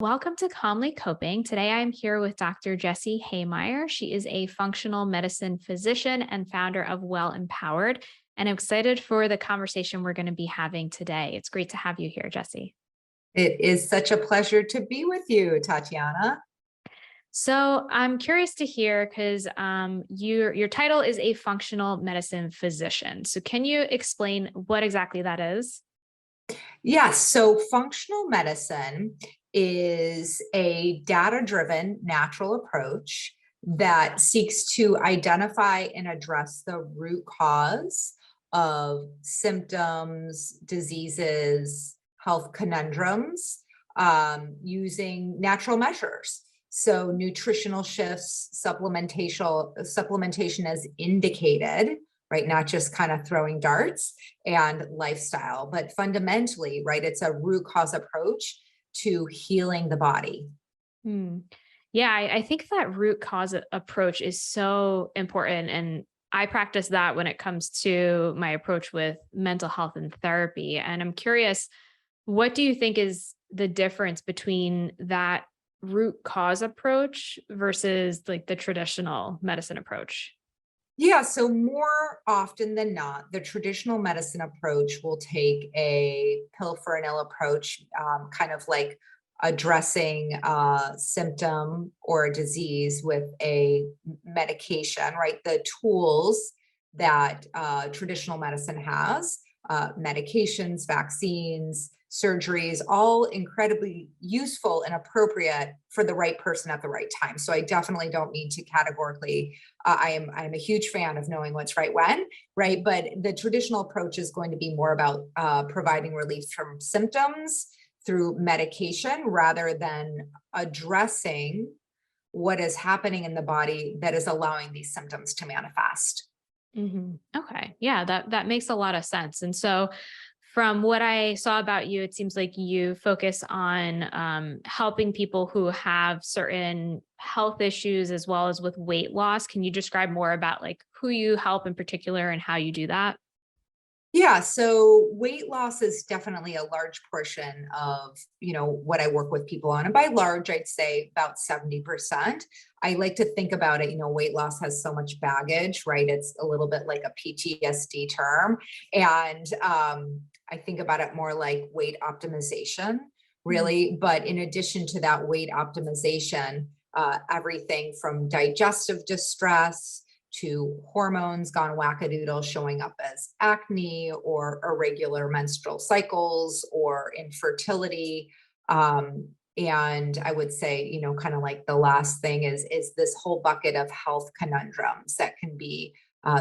Welcome to Calmly Coping. Today I am here with Dr. Jessie Hehmeyer. She is a functional medicine physician and founder of Well Empowered. And I'm excited for the conversation we're going to be having today. It's great to have you here, Jessie. It is such a pleasure to be with you, Tatiana. So I'm curious to hear because your title is a functional medicine physician. So can you explain what exactly that is? Yes, so functional medicine is a data-driven natural approach that seeks to identify and address the root cause of symptoms, diseases, health conundrums using natural measures. So nutritional shifts, supplementation as indicated, right? Not just kind of throwing darts, and lifestyle, but fundamentally, right, it's a root cause approach to healing the body. Hmm. Yeah, I think that root cause approach is so important. And I practice that when it comes to my approach with mental health and therapy. And I'm curious, what do you think is the difference between that root cause approach versus like the traditional medicine approach? Yeah, so more often than not, the traditional medicine approach will take a pill for an ill approach, kind of like addressing a symptom or a disease with a medication, right? The tools that traditional medicine has, medications, vaccines, surgeries, all incredibly useful and appropriate for the right person at the right time. So I definitely don't mean to categorically I'm a huge fan of knowing what's right when, right? But the traditional approach is going to be more about providing relief from symptoms through medication rather than addressing what is happening in the body that is allowing these symptoms to manifest. Okay. Yeah, that makes a lot of sense. And so from what I saw about you, it seems like you focus on helping people who have certain health issues as well as with weight loss. Can you describe more about like who you help in particular and how you do that? Yeah, so weight loss is definitely a large portion of, what I work with people on. And by large, I'd say about 70%. I like to think about it, weight loss has so much baggage, right? It's a little bit like a PTSD term. And I think about it more like weight optimization, Mm. really. But in addition to that weight optimization, everything from digestive distress, to hormones gone wackadoodle showing up as acne or irregular menstrual cycles or infertility. And I would say, kind of like the last thing is this whole bucket of health conundrums that can be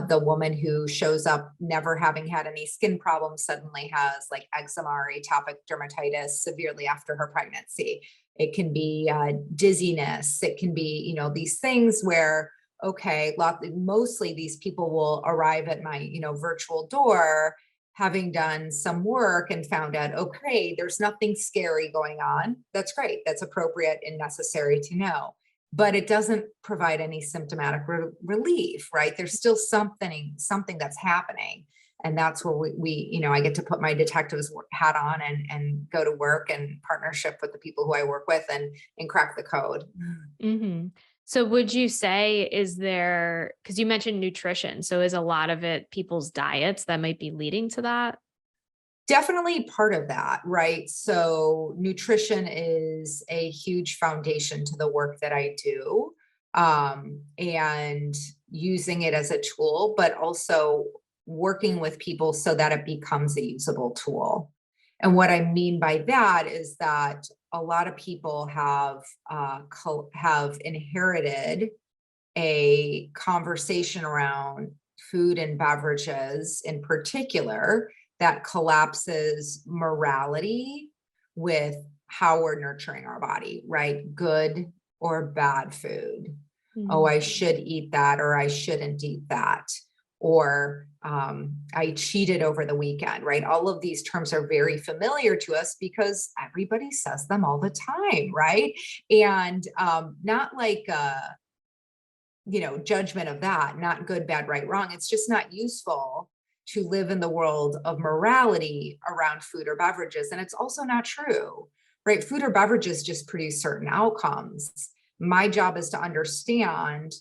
the woman who shows up never having had any skin problems suddenly has like eczema or atopic dermatitis severely after her pregnancy. It can be dizziness. It can be, these things where okay, mostly these people will arrive at my, virtual door having done some work and found out, okay, there's nothing scary going on. That's great. That's appropriate and necessary to know. But it doesn't provide any symptomatic relief, right? There's still something that's happening. And that's where I get to put my detective's hat on and go to work and partnership with the people who I work with and crack the code. Hmm. So would you say, because you mentioned nutrition, so is a lot of it people's diets that might be leading to that? Definitely part of that, right? So nutrition is a huge foundation to the work that I do, and using it as a tool, but also working with people so that it becomes a usable tool. And what I mean by that is that a lot of people have inherited a conversation around food and beverages in particular that collapses morality with how we're nurturing our body, right? Good or bad food. Oh, Mhm. I should eat that or I shouldn't eat that. Or I cheated over the weekend, right? All of these terms are very familiar to us because everybody says them all the time, right? And not like judgment of that, not good, bad, right, wrong. It's just not useful to live in the world of morality around food or beverages. And it's also not true, right? Food or beverages just produce certain outcomes. My job is to understand,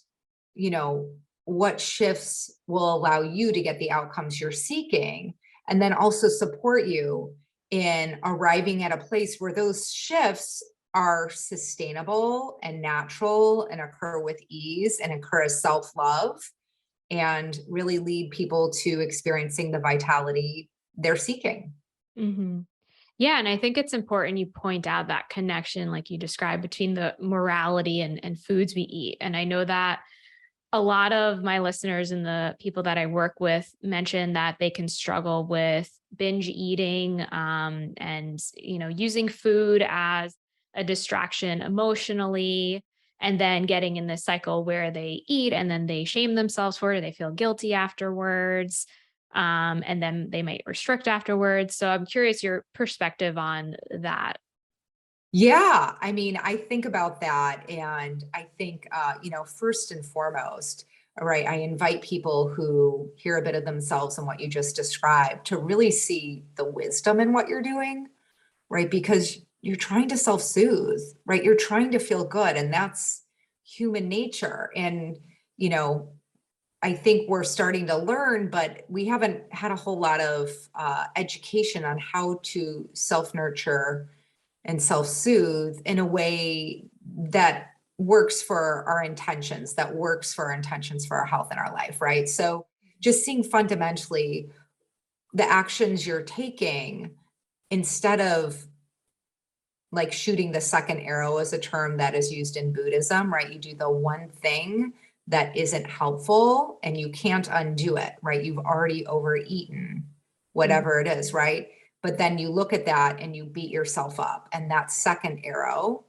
you know, what shifts will allow you to get the outcomes you're seeking, and then also support you in arriving at a place where those shifts are sustainable and natural and occur with ease and occur as self-love and really lead people to experiencing the vitality they're seeking. Hmm. Yeah. And I think it's important you point out that connection, like you described, between the morality and foods we eat. And I know that a lot of my listeners and the people that I work with mention that they can struggle with binge eating, and using food as a distraction emotionally, and then getting in this cycle where they eat and then they shame themselves for it. They feel guilty afterwards, and then they might restrict afterwards. So I'm curious your perspective on that. Yeah, I mean, I think about that, and I think, first and foremost, all right, I invite people who hear a bit of themselves in what you just described to really see the wisdom in what you're doing, right? Because you're trying to self-soothe, right? You're trying to feel good, and that's human nature. And, you know, I think we're starting to learn, but we haven't had a whole lot of education on how to self-nurture and self-soothe in a way that works for our intentions, that works for our intentions for our health and our life, right? So just seeing fundamentally the actions you're taking instead of like shooting the second arrow is a term that is used in Buddhism, right? You do the one thing that isn't helpful and you can't undo it, right? You've already overeaten whatever it is, right? But then you look at that and you beat yourself up. And that second arrow,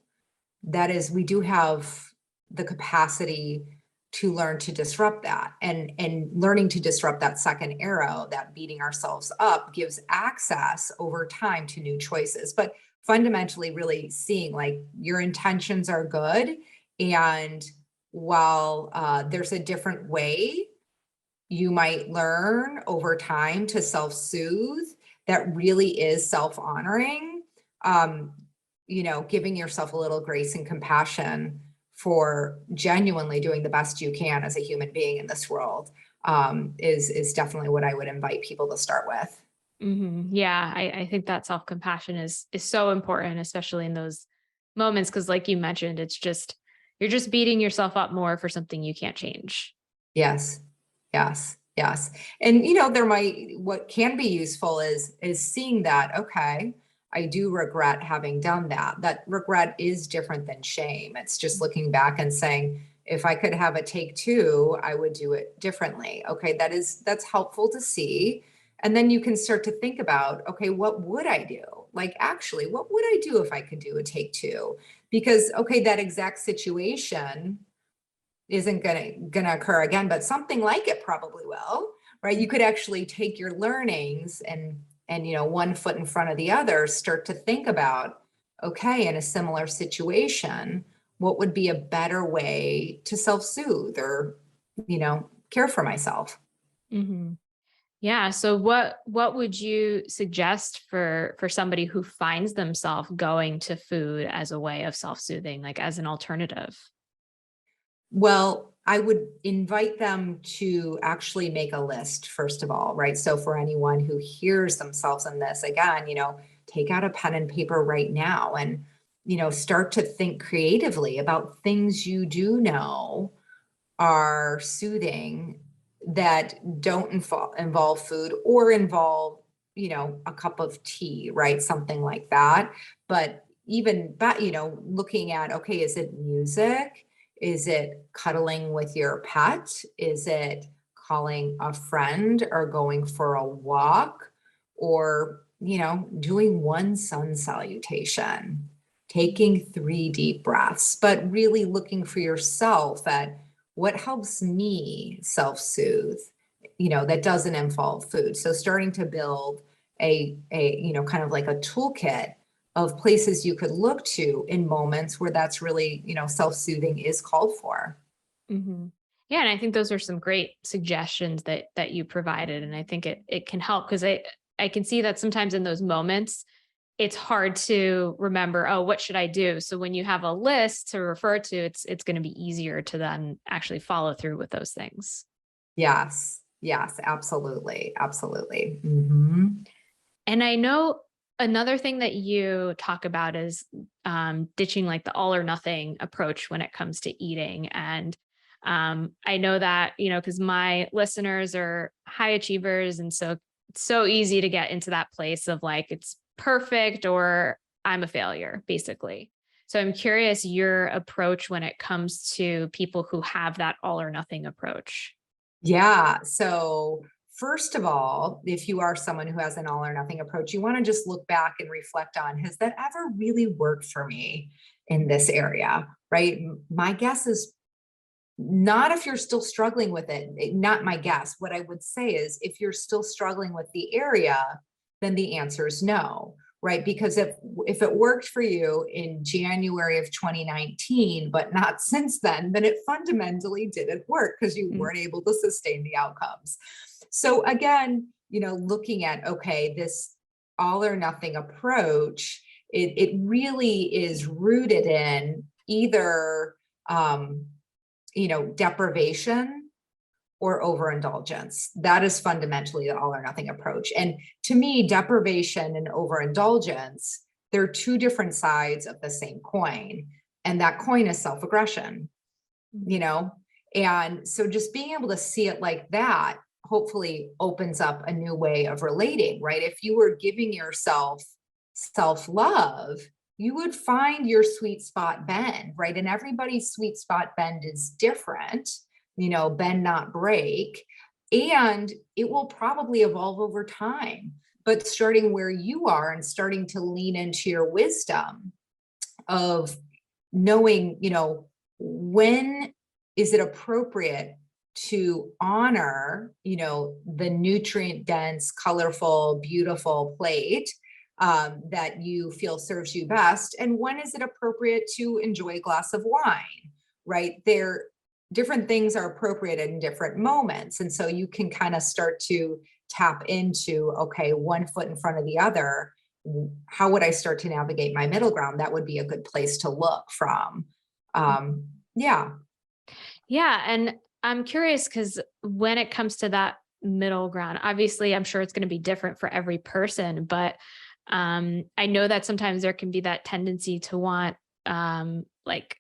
that is, we do have the capacity to learn to disrupt that. And learning to disrupt that second arrow, that beating ourselves up, gives access over time to new choices. But fundamentally, really seeing like your intentions are good. And while there's a different way you might learn over time to self-soothe that really is self-honoring, um, giving yourself a little grace and compassion for genuinely doing the best you can as a human being in this world, is definitely what I would invite people to start with. Yeah, I think that self-compassion is so important, especially in those moments. Cause like you mentioned, you're just beating yourself up more for something you can't change. Yes. Yes. Yes. And there might what can be useful is seeing that, okay, I do regret having done that. That regret is different than shame. It's just looking back and saying, if I could have a take two, I would do it differently. Okay, that's helpful to see. And then you can start to think about, okay, what would I do? Like actually, what would I do if I could do a take two? Because okay, that exact situation isn't gonna occur again, but something like it probably will, right? You could actually take your learnings and one foot in front of the other, start to think about, okay, in a similar situation, what would be a better way to self-soothe or, care for myself? Hmm. Yeah. So what would you suggest for somebody who finds themselves going to food as a way of self-soothing, like as an alternative? Well, I would invite them to actually make a list, first of all, right? So for anyone who hears themselves in this, again, take out a pen and paper right now and, start to think creatively about things you do know are soothing that don't involve food or involve, a cup of tea, right? Something like that. But even, but, looking at, okay, is it music? Is it cuddling with your pet? Is it calling a friend or going for a walk or, doing one sun salutation, taking 3 deep breaths, but really looking for yourself at what helps me self-soothe, that doesn't involve food. So starting to build kind of like a toolkit of places you could look to in moments where that's really, self-soothing is called for. Hmm. Yeah, and I think those are some great suggestions that you provided, and I think it can help because I can see that sometimes in those moments it's hard to remember, oh, what should I do? So when you have a list to refer to, it's going to be easier to then actually follow through with those things. Yes. Yes, absolutely. Absolutely. Hmm. And I know another thing that you talk about is ditching like the all or nothing approach when it comes to eating. And I know that, because my listeners are high achievers. And so it's so easy to get into that place of like, it's perfect or I'm a failure, basically. So I'm curious your approach when it comes to people who have that all or nothing approach. Yeah. So, first of all, if you are someone who has an all or nothing approach, you want to just look back and reflect on, has that ever really worked for me in this area? Right. My guess is not if you're still struggling with it. Not my guess. What I would say is if you're still struggling with the area, then the answer is no, right? Because if it worked for you in January of 2019, but not since then it fundamentally didn't work because you Mm. weren't able to sustain the outcomes. So again, looking at, okay, this all or nothing approach, it really is rooted in either um, deprivation or overindulgence. That is fundamentally the all or nothing approach. And to me, deprivation and overindulgence, they're two different sides of the same coin. And that coin is self-aggression, you know? And so just being able to see it like that hopefully opens up a new way of relating, right? If you were giving yourself self-love, you would find your sweet spot bend, right? And everybody's sweet spot bend is different, bend, not break. And it will probably evolve over time. But starting where you are and starting to lean into your wisdom of knowing, when is it appropriate to honor, the nutrient dense, colorful, beautiful plate that you feel serves you best, and when is it appropriate to enjoy a glass of wine, right? There, different things are appropriate in different moments, and so you can kind of start to tap into, okay, one foot in front of the other. How would I start to navigate my middle ground? That would be a good place to look from. Yeah. Yeah. And I'm curious because when it comes to that middle ground, obviously, I'm sure it's going to be different for every person, but I know that sometimes there can be that tendency to want like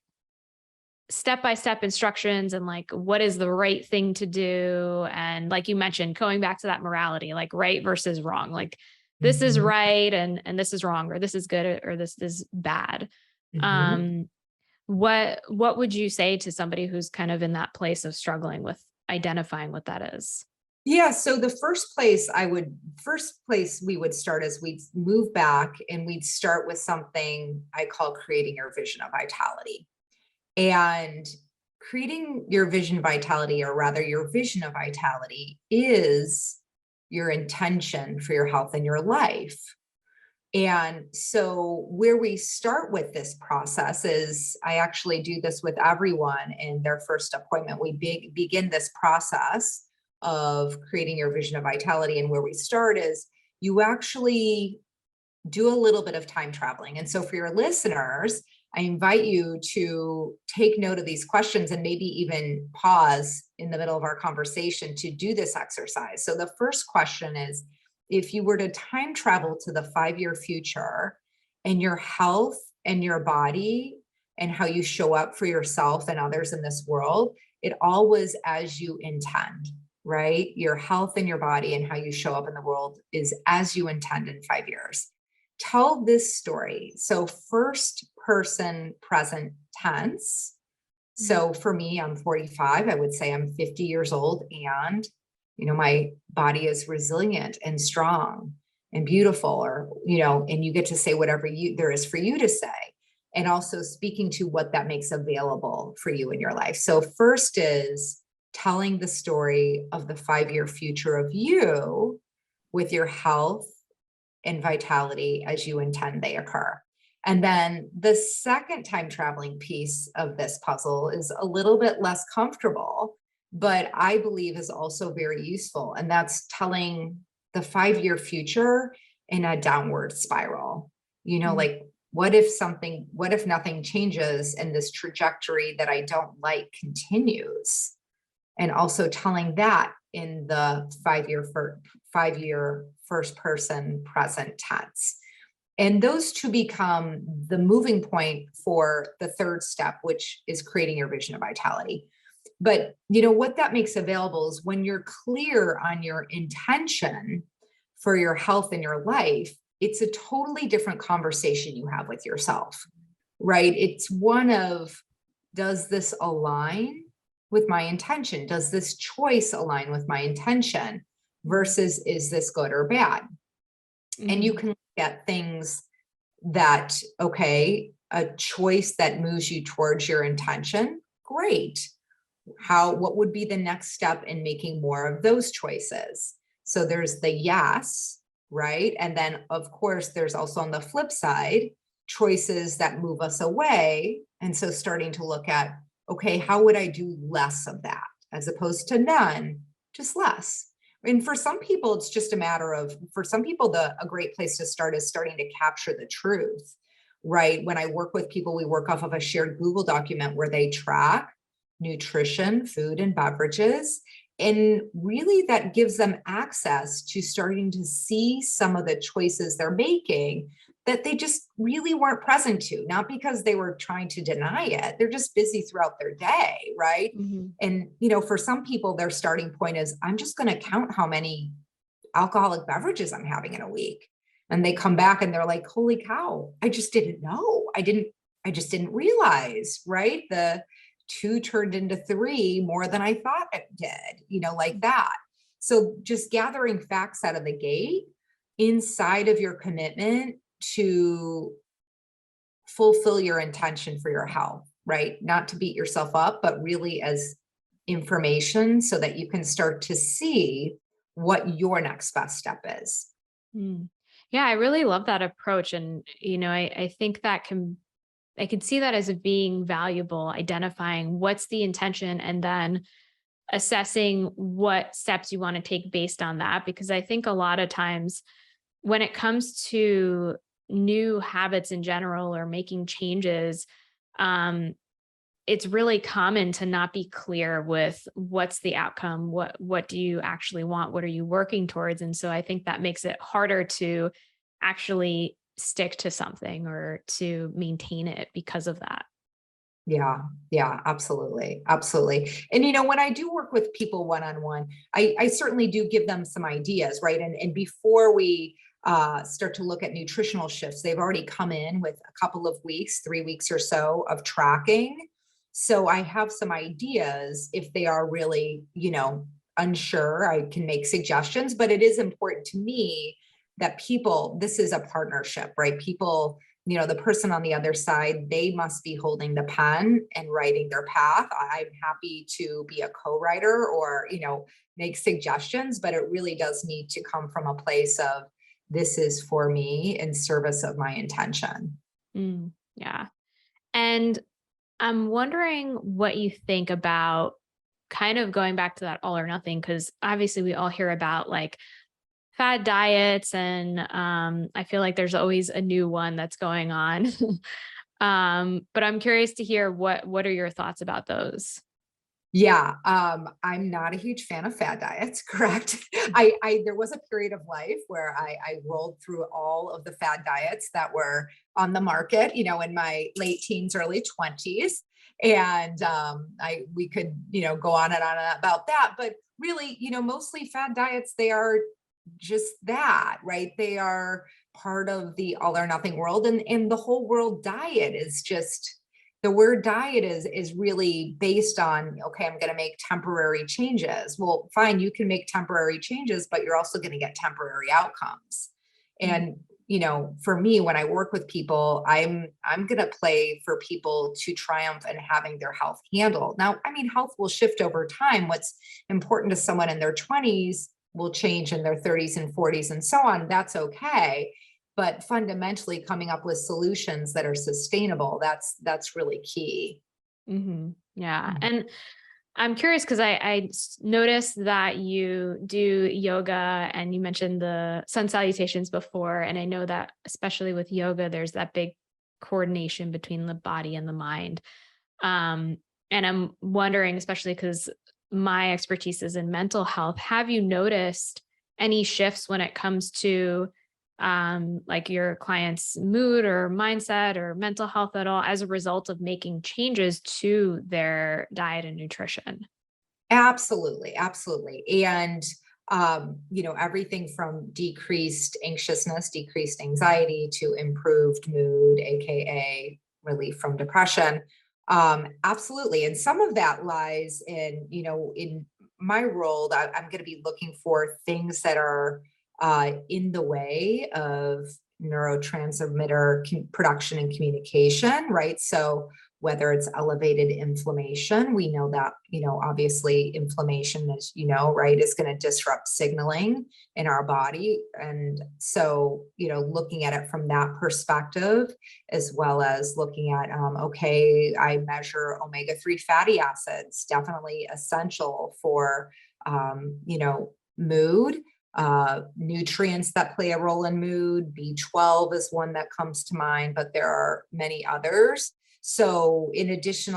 step by step instructions and like what is the right thing to do. And like you mentioned, going back to that morality, like right versus wrong, like this is Mhm. right and this is wrong, or this is good or this is bad. Mhm. Um, what would you say to somebody who's kind of in that place of struggling with identifying what that is? Yeah, so the first place we would start is we'd move back and we'd start with something I call creating your vision of vitality. And creating your vision of vitality, or rather your vision of vitality, is your intention for your health and your life. And so, where we start with this process is I actually do this with everyone in their first appointment. We begin this process of creating your vision of vitality. And where we start is you actually do a little bit of time traveling. And so, for your listeners, I invite you to take note of these questions and maybe even pause in the middle of our conversation to do this exercise. So, the first question is, if you were to time travel to the 5-year future and your health and your body and how you show up for yourself and others in this world, it all was as you intend, right? Your health and your body and how you show up in the world is as you intend in 5 years. Tell this story. So, first person present tense. Mhm. So, for me, I'm 45. I would say I'm 50 years old, and my body is resilient and strong and beautiful, or and you get to say whatever there is for you to say, and also speaking to what that makes available for you in your life. So, first is telling the story of the 5-year future of you with your health and vitality as you intend they occur. And then the second time traveling piece of this puzzle is a little bit less comfortable, but I believe is also very useful. And that's telling the 5-year future in a downward spiral. Mm. Like what if nothing changes and this trajectory that I don't like continues? And also telling that in the 5-year first person present tense. And those two become the moving point for the third step, which is creating your vision of vitality. But what that makes available is when you're clear on your intention for your health and your life, it's a totally different conversation you have with yourself, right? It's one of, does this align with my intention? Does this choice align with my intention? Versus, is this good or bad? And you Mhm. can look at things that, okay, a choice that moves you towards your intention, great. What would be the next step in making more of those choices? So there's the yes, right? And then of course, there's also on the flip side, choices that move us away. And so starting to look at, okay, how would I do less of that as opposed to none, just less? And for some people, it's just a matter of, for some people, a great place to start is starting to capture the truth, right? When I work with people, we work off of a shared Google document where they track nutrition, food, and beverages. And really, that gives them access to starting to see some of the choices they're making that they just really weren't present to, not because they were trying to deny it. They're just busy throughout their day, right? Mhm. And, for some people, their starting point is, I'm just going to count how many alcoholic beverages I'm having in a week. And they come back and they're like, holy cow, I just didn't know. I just didn't realize, right? The two turned into three more than I thought it did, like that. So just gathering facts out of the gate inside of your commitment to fulfill your intention for your health, right? Not to beat yourself up, but really as information so that you can start to see what your next best step is. Mm. Yeah, I really love that approach. And, I think I can see that as being valuable, identifying what's the intention and then assessing what steps you want to take based on that. Because I think a lot of times when it comes to new habits in general or making changes, um, it's really common to not be clear with what's the outcome, what do you actually want, what are you working towards, and so I think that makes it harder to actually stick to something or to maintain it because of that. Yeah, yeah, absolutely. Absolutely. And when I do work with people one-on-one, I certainly do give them some ideas, right? And before we start to look at nutritional shifts, they've already come in with a couple of weeks, 3 weeks or so of tracking. So I have some ideas if they are really, unsure, I can make suggestions, but it is important to me that this is a partnership, right? People, the person on the other side, they must be holding the pen and writing their path. I'm happy to be a co-writer or, make suggestions, but it really does need to come from a place of, this is for me in service of my intention. Yeah. And I'm wondering what you think about kind of going back to that all or nothing, because obviously we all hear about like fad diets and I feel like there's always a new one that's going on. But I'm curious to hear what are your thoughts about those? Yeah, I'm not a huge fan of fad diets, correct? There was a period of life where I rolled through all of the fad diets that were on the market, in my late teens, early 20s. And we could, go on and on about that. But really, mostly fad diets, they are just that, right? They are part of the all or nothing world. And the whole world diet is just, the word diet is really based on, okay, I'm going to make temporary changes. Well, fine, you can make temporary changes, but you're also going to get temporary outcomes. Mm. And for me, when I work with people, I'm going to play for people to triumph in having their health handled. Now, I mean, health will shift over time. What's important to someone in their 20s will change in their 30s and 40s and so on. That's okay, but fundamentally coming up with solutions that are sustainable, that's really key. Yeah. And I'm curious because noticed that you do yoga and you mentioned the sun salutations before. And I know that especially with yoga, there's that big coordination between the body and the mind. Um, and I'm wondering, especially because my expertise is in mental health, have you noticed any shifts when it comes to like your client's mood or mindset or mental health at all as a result of making changes to their diet and nutrition? Absolutely, absolutely. And everything from decreased anxiousness, decreased anxiety to improved mood, aka relief from depression. Absolutely. And some of that lies in my role that I'm going to be looking for things that are in the way of neurotransmitter production and communication, right? So whether it's elevated inflammation, we know that, obviously inflammation, as you know, right, is going to disrupt signaling in our body. And so, looking at it from that perspective, as well as looking at, okay, I measure omega-3 fatty acids, definitely essential for, mood. Nutrients that play a role in mood, B12 is one that comes to mind, but there are many others. So in addition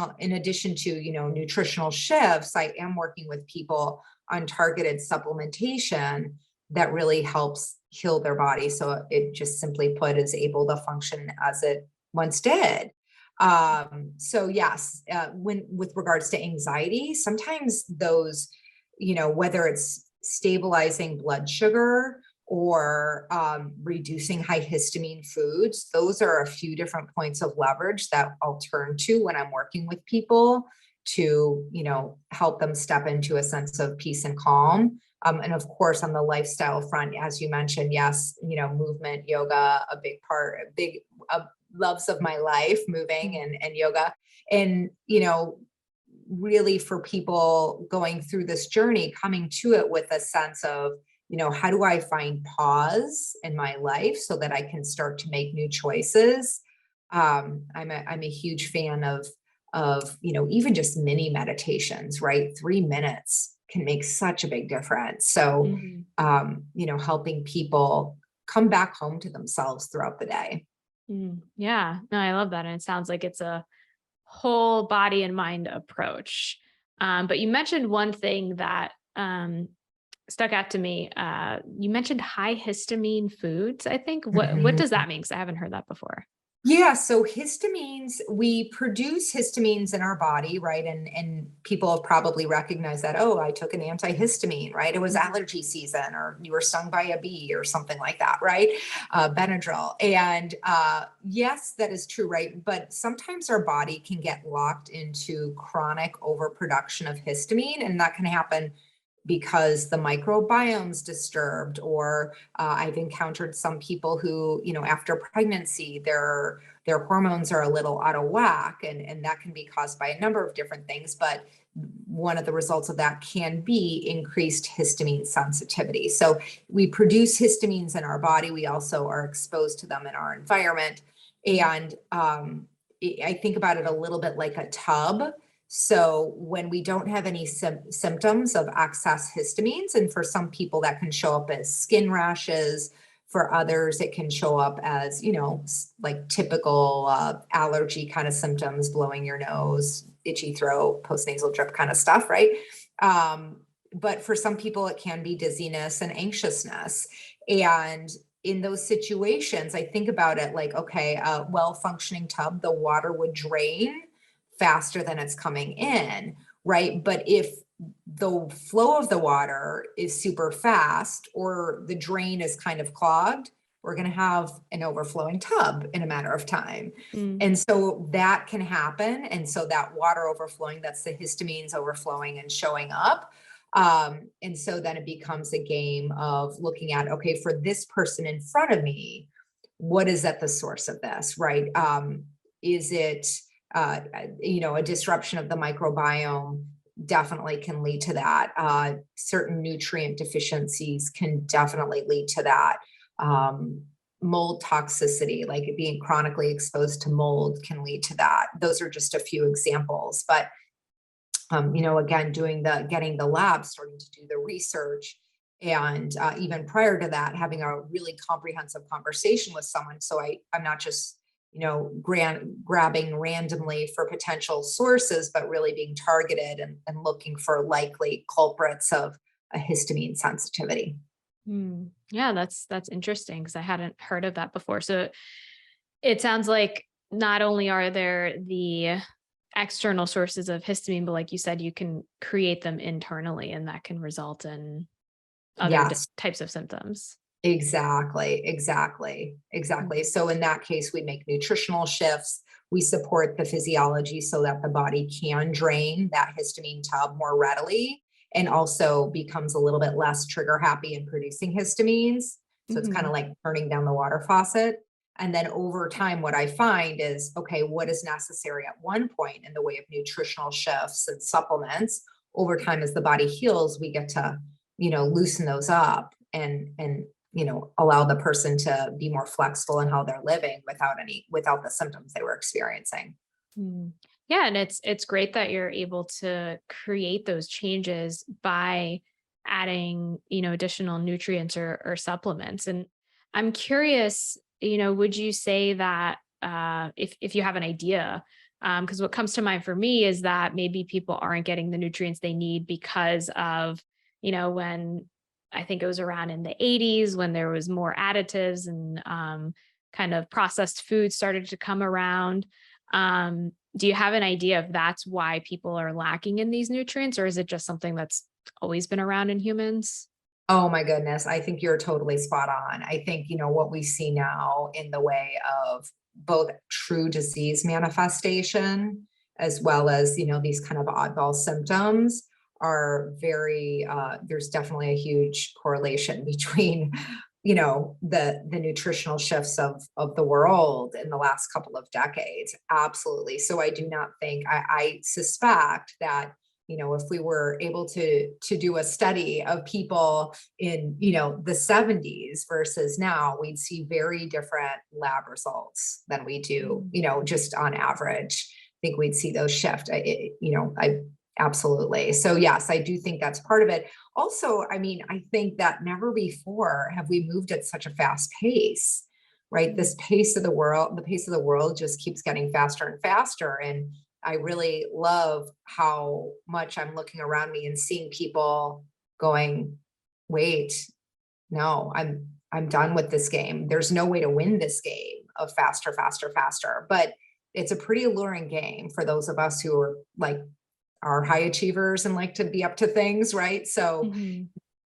to, nutritional shifts, I am working with people on targeted supplementation that really helps heal their body. So it just simply put is able to function as it once did. So yes, when with regards to anxiety, sometimes those, whether it's stabilizing blood sugar or reducing high histamine foods. Those are a few different points of leverage that I'll turn to when I'm working with people to, help them step into a sense of peace and calm. And of course, on the lifestyle front, as you mentioned, yes, movement, yoga, a big part, loves of my life, moving and yoga. And, really for people going through this journey, coming to it with a sense of, how do I find pause in my life so that I can start to make new choices? I'm a huge fan of, even just mini meditations, right? 3 minutes can make such a big difference. So, Mhm. helping people come back home to themselves throughout the day. Yeah, no, I love that. And it sounds like it's a whole body and mind approach. But you mentioned one thing that stuck out to me. You mentioned high histamine foods. I think what does Mhm. that mean? Because I haven't heard that before. Yeah, so histamines, we produce histamines in our body, right? And people have probably recognized that, oh, I took an antihistamine, right? It was Mhm. allergy season, or you were stung by a bee or something like that, right? Benadryl. And yes, that is true, right? But sometimes our body can get locked into chronic overproduction of histamine, and that can happen because the microbiome's disturbed, or I've encountered some people who, after pregnancy, their hormones are a little out of whack, and that can be caused by a number of different things. But one of the results of that can be increased histamine sensitivity. So we produce histamines in our body. We also are exposed to them in our environment. And I think about it a little bit like a tub. So when we don't have any symptoms of excess histamines, and for some people that can show up as skin rashes, for others it can show up as, like typical allergy kind of symptoms, blowing your nose, itchy throat, postnasal drip kind of stuff, right? But for some people it can be dizziness and anxiousness. And in those situations, I think about it like, okay, a well-functioning tub, the water would drain faster than it's coming in, right? But if the flow of the water is super fast or the drain is kind of clogged, we're going to have an overflowing tub in a matter of time. Mm. And so that can happen. And so that water overflowing, that's the histamines overflowing and showing up. And so then it becomes a game of looking at, okay, for this person in front of me, what is at the source of this, right? Is it, a disruption of the microbiome definitely can lead to that. Certain nutrient deficiencies can definitely lead to that. Um, Mold toxicity, like being chronically exposed to mold, can lead to that. Those are just a few examples. But Again, getting the lab, starting to do the research. And even prior to that, having a really comprehensive conversation with someone. So I'm not just, grabbing randomly for potential sources, but really being targeted and looking for likely culprits of a histamine sensitivity. Yeah, that's interesting because I hadn't heard of that before. So it sounds like not only are there the external sources of histamine, but like you said, you can create them internally and that can result in other Yes. types of symptoms. Exactly, exactly, exactly. Mhm. So in that case, we make nutritional shifts. We support the physiology so that the body can drain that histamine tub more readily and also becomes a little bit less trigger happy in producing histamines. So it's kind of Mhm. like turning down the water faucet. And then over time, what I find is, okay, what is necessary at one point in the way of nutritional shifts and supplements? Over time, as the body heals, we get to, loosen those up and allow the person to be more flexible in how they're living without the symptoms they were experiencing. Mm. Yeah, and it's great that you're able to create those changes by adding, additional nutrients or supplements. And I'm curious, would you say that if you have an idea, because what comes to mind for me is that maybe people aren't getting the nutrients they need because of, when I think it was around in the 80s when there was more additives and kind of processed food started to come around. Do you have an idea if that's why people are lacking in these nutrients, or is it just something that's always been around in humans? Oh my goodness, I think you're totally spot on. I think, what we see now in the way of both true disease manifestation as well as, these kind of oddball symptoms are there's definitely a huge correlation between, the nutritional shifts of the world in the last couple of decades. Absolutely. So I do not think I suspect that if we were able to do a study of people in the 70s versus now, we'd see very different lab results than we do Mm. just on average. I think we'd see those shift. I absolutely. So yes, I do think that's part of it. Also, I mean, I think that never before have we moved at such a fast pace, right? Mm. The pace of the world just keeps getting faster and faster. And I really love how much I'm looking around me and seeing people going, wait, no, I'm done with this game. There's no way to win this game of faster, faster, faster. But it's a pretty alluring game for those of us who are like are high achievers and like to be up to things, right? So, Mhm.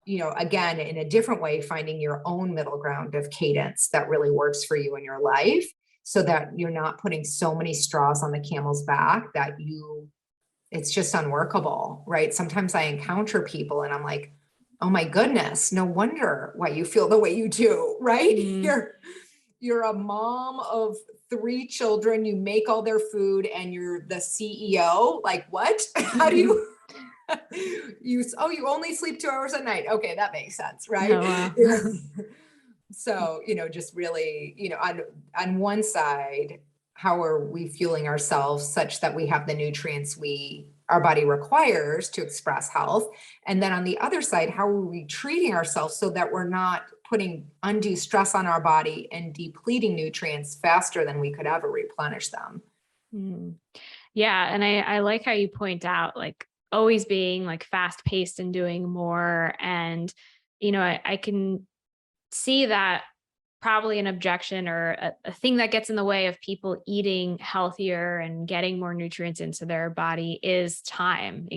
again, in a different way, finding your own middle ground of cadence that really works for you in your life so that you're not putting so many straws on the camel's back that it's just unworkable, right? Sometimes I encounter people and I'm like, oh my goodness, no wonder why you feel the way you do, right? Mm. You're a mom of three children, you make all their food and you're the CEO. Like what? How do you you only sleep 2 hours a night. Okay, that makes sense, right? Oh, wow. Yeah. So, just really, on one side, how are we fueling ourselves such that we have the nutrients our body requires to express health? And then on the other side, how are we treating ourselves so that we're not putting undue stress on our body and depleting nutrients faster than we could ever replenish them? Mm. Yeah, and I like how you point out like always being like fast paced and doing more. And I can see that probably an objection or a thing that gets in the way of people eating healthier and getting more nutrients into their body is time,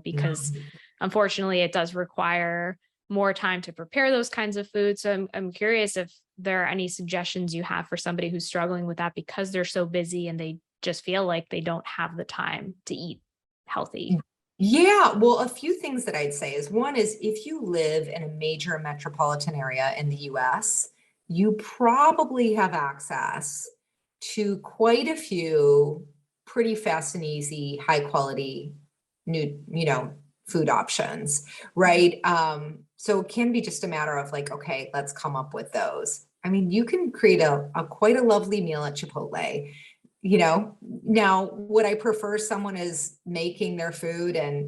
because Yeah. unfortunately it does require more time to prepare those kinds of foods. So I'm curious if there are any suggestions you have for somebody who's struggling with that because they're so busy and they just feel like they don't have the time to eat healthy. Yeah, well, a few things that I'd say is one is if you live in a major metropolitan area in the US, you probably have access to quite a few pretty fast and easy, high quality food options, Mhm. right? So it can be just a matter of like, okay, let's come up with those. I mean, you can create a quite a lovely meal at Chipotle now would I prefer someone is making their food and,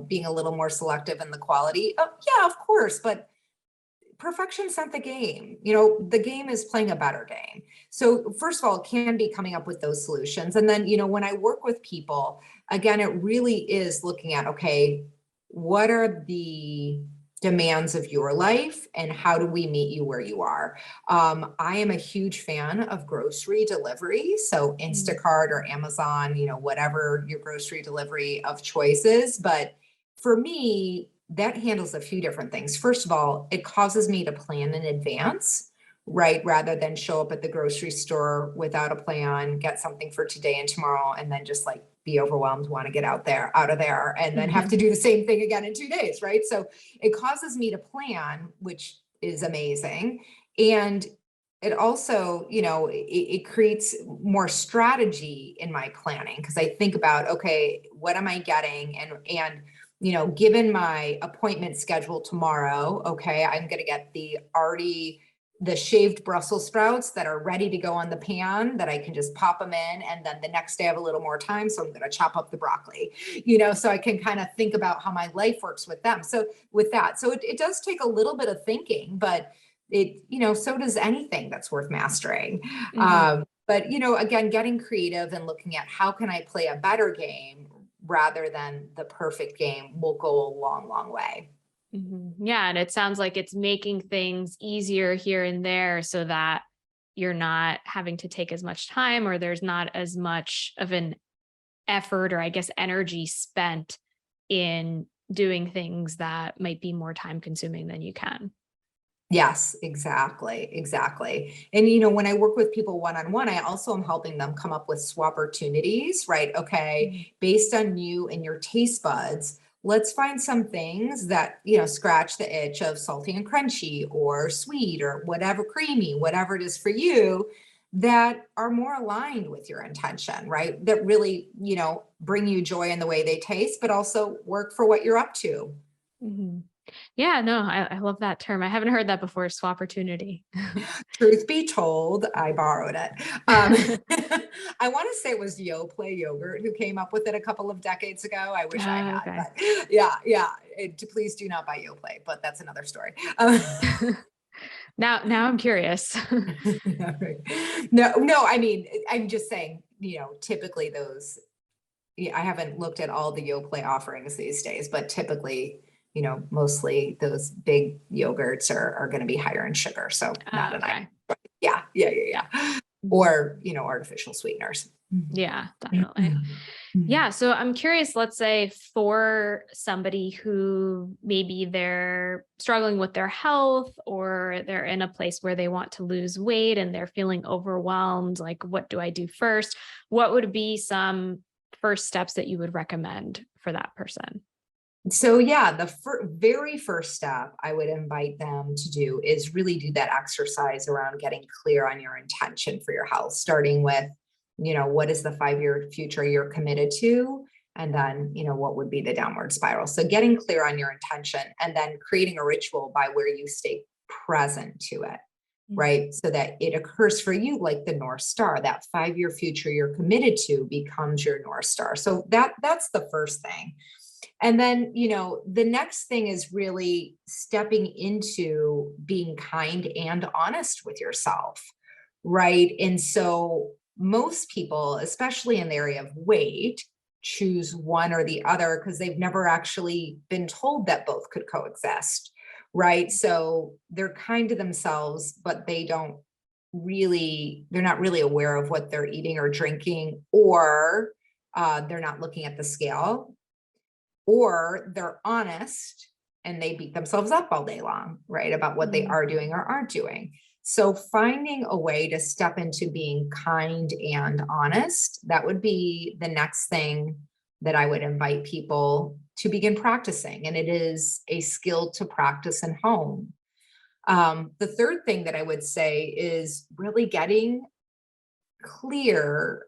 being a little more selective in the quality? Oh, yeah, of course. But perfection's not the game. The game is playing a better game. So first of all, it can be coming up with those solutions. And then, when I work with people, again, it really is looking at, okay, what are the demands of your life and how do we meet you where you are? I am a huge fan of grocery delivery. So Instacart or Amazon, whatever your grocery delivery of choice is. But for me, that handles a few different things. First of all, it causes me to plan in advance, right? Rather than show up at the grocery store without a plan, get something for today and tomorrow, and then just like be overwhelmed, want to get out of there, and then have to do the same thing again in 2 days, right? So it causes me to plan, which is amazing. And it also, it creates more strategy in my planning because I think about, okay, what am I getting? And given my appointment schedule tomorrow, okay, I'm going to get the shaved Brussels sprouts that are ready to go on the pan that I can just pop them in. And then the next day I have a little more time. So I'm going to chop up the broccoli, so I can kind of think about how my life works with them. So with that, so it does take a little bit of thinking, but so does anything that's worth mastering. But, again, getting creative and looking at how can I play a better game rather than the perfect game will go a long, long way. Yeah. And it sounds like it's making things easier here and there so that you're not having to take as much time or there's not as much of an effort or I guess energy spent in doing things that might be more time consuming than you can. Yes, exactly. Exactly. And, when I work with people one-on-one, I also am helping them come up with swap opportunities, right? Okay, based on you and your taste buds, let's find some things that, scratch the itch of salty and crunchy or sweet or whatever, creamy, whatever it is for you that are more aligned with your intention, right? That really, bring you joy in the way they taste, but also work for what you're up to. hmm Yeah, no, I love that term. I haven't heard that before. Swap opportunity. Truth be told, I borrowed it. Um, I want to say it was Yoplait Yogurt who came up with it a couple of decades ago. I wish I had, Okay. but yeah. Please do not buy Yoplait, but that's another story. Now I'm curious. Yeah, right. No. I mean, I'm just saying. Typically those. Yeah, I haven't looked at all the Yoplait offerings these days, but typically, mostly those big yogurts are going to be higher in sugar. So not an Okay. yeah. Mhm. Or, artificial sweeteners. Yeah, definitely. Mhm. Mhm. Yeah. So I'm curious, let's say for somebody who maybe they're struggling with their health or they're in a place where they want to lose weight and they're feeling overwhelmed, like, what do I do first? What would be some first steps that you would recommend for that person? So yeah, the very first step I would invite them to do is really do that exercise around getting clear on your intention for your health, starting with, what is the 5-year future you're committed to? And then, what would be the downward spiral? So getting clear on your intention and then creating a ritual by where you stay present to it, right? So that it occurs for you like the North Star, that 5-year future you're committed to becomes your North Star. So that's the first thing. And then, the next thing is really stepping into being kind and honest with yourself, right? And so most people, especially in the area of weight, choose one or the other because they've never actually been told that both could coexist, right? So they're kind to themselves, but they're not really aware of what they're eating or drinking, or they're not looking at the scale, or they're honest and they beat themselves up all day long, right? About what they Mhm. are doing or aren't doing. So finding a way to step into being kind and honest, that would be the next thing that I would invite people to begin practicing. And it is a skill to practice in home. The third thing that I would say is really getting clear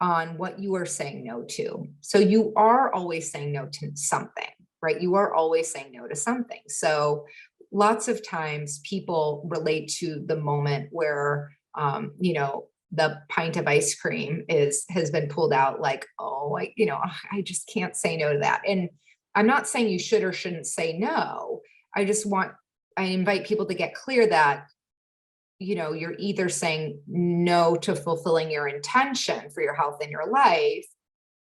on what you are saying no to. So you are always saying no to something, right? You are always saying no to something. So lots of times people relate to the moment where, the pint of ice cream has been pulled out, like, oh, I just can't say no to that. And I'm not saying you should or shouldn't say no. I invite people to get clear that, you're either saying no to fulfilling your intention for your health and your life,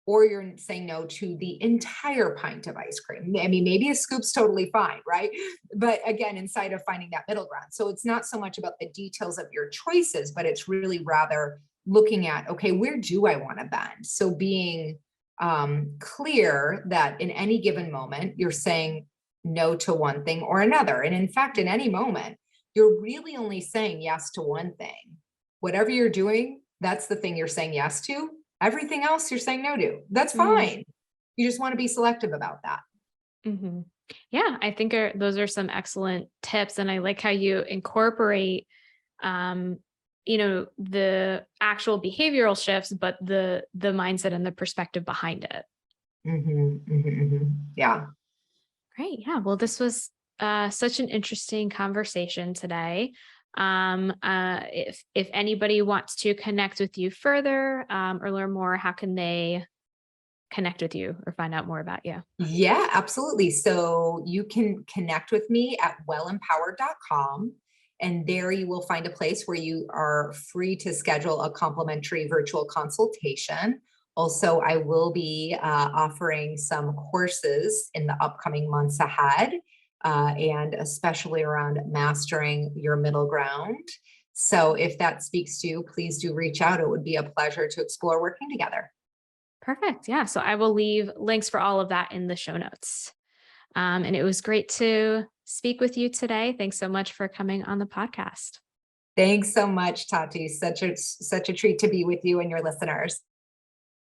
or you're saying no to the entire pint of ice cream. I mean, maybe a scoop's totally fine, right? But again, inside of finding that middle ground. So it's not so much about the details of your choices, but it's really rather looking at, okay, where do I want to bend? So being clear that in any given moment, you're saying no to one thing or another. And in fact, in any moment, you're really only saying yes to one thing. Whatever you're doing, that's the thing you're saying yes to. Everything else you're saying no to. That's fine. You just want to be selective about that. Mm-hmm. Yeah, I think those are some excellent tips. And I like how you incorporate, the actual behavioral shifts, but the mindset and the perspective behind it. Yeah. Great. Yeah. Well, this was such an interesting conversation today. If anybody wants to connect with you further or learn more, how can they connect with you or find out more about you? Yeah, absolutely. So you can connect with me at wellempowered.com. And there you will find a place where you are free to schedule a complimentary virtual consultation. Also, I will be offering some courses in the upcoming months ahead, and especially around mastering your middle ground. So if that speaks to you, please do reach out. It would be a pleasure to explore working together. Perfect. Yeah. So I will leave links for all of that in the show notes. And it was great to speak with you today. Thanks so much for coming on the podcast. Thanks so much, Tati. Such a treat to be with you and your listeners.